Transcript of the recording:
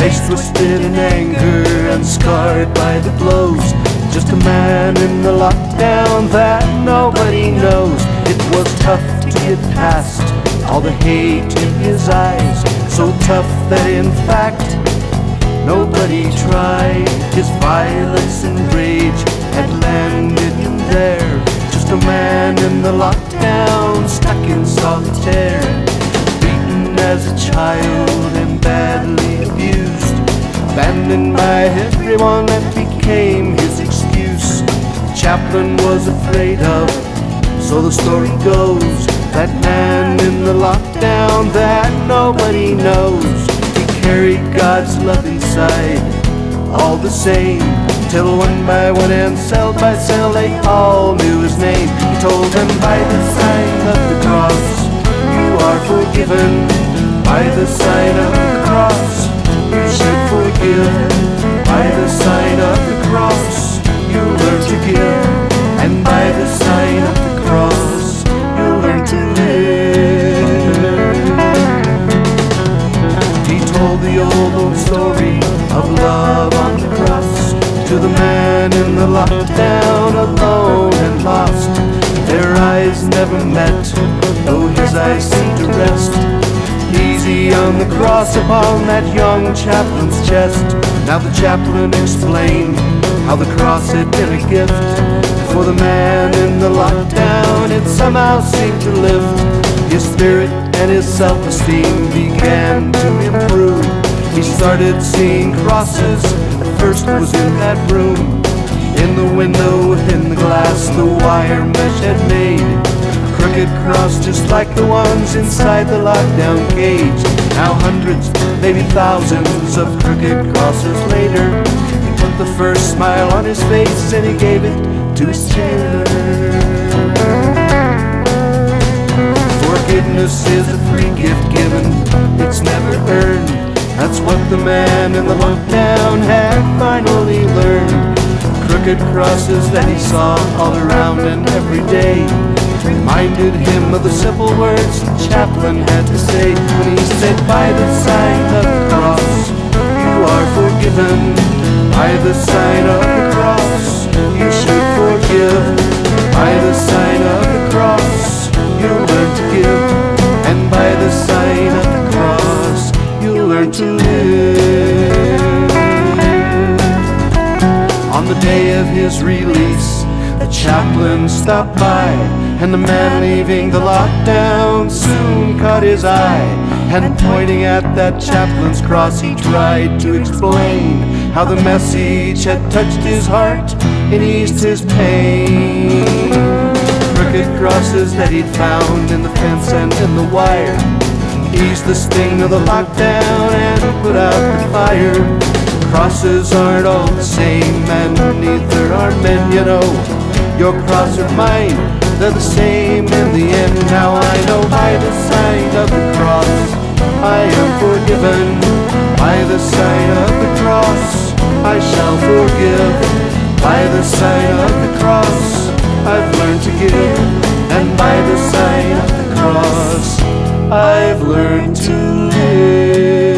face twisted in anger and scarred by the blows. Just a man in the lockdown that nobody knows. It was tough to get past all the hate in his eyes, so tough that in fact nobody tried. His violence and rage had landed him there. Just a man in the lockdown, stuck in solitaire. Beaten as a child and badly abused, abandoned by everyone that became his excuse. Chaplain was afraid of, so the story goes, that man in the lockdown that nobody knows. He carried God's love inside, all the same, till one by one and cell by cell they all knew his name. He told them, by the sign of the cross you are forgiven. By the sign of the cross you should forgive. By the sign of the cross you learn to give. And by the sign of the cross you learn to live. He told the old story of love on the cross to the man in the lockdown, alone and lost. Their eyes never met, though his eyes seemed to rest easy on the cross upon that young chaplain's chest. Now the chaplain explained how the cross had been a gift for the man in the lockdown. It somehow seemed to lift his spirit, and his self-esteem began to improve. He started seeing crosses. At first was in that room, in the window, in the glass the wire mesh had made a crooked cross just like the ones inside the lockdown cage. Now hundreds, maybe thousands of crooked crosses later, he put the first smile on his face and he gave it to his jailer. Forgiveness is a free gift given, it's never earned. That's what the man in the lockdown had finally learned. Crooked crosses that he saw all around and every day reminded him of the simple words the chaplain had to say when he said, by the sign of the cross you are forgiven. By the sign of the cross you should forgive. By the sign of the cross you learn to give. And by the sign of the cross you learn to live. On the day of his release, the chaplain stopped by, and the man leaving the lockdown soon caught his eye. And pointing at that chaplain's cross, he tried to explain how the message had touched his heart and eased his pain. Crooked crosses that he'd found in the fence and in the wire eased the sting of the lockdown and put out the fire. Crosses aren't all the same, and neither are men, you know. Your cross or mine, they're the same in the end. Now I know by the sign of the cross I am forgiven. By the sign of the cross I shall forgive. By the sign of the cross I've learned to give. And by the sign of the cross I've learned to live.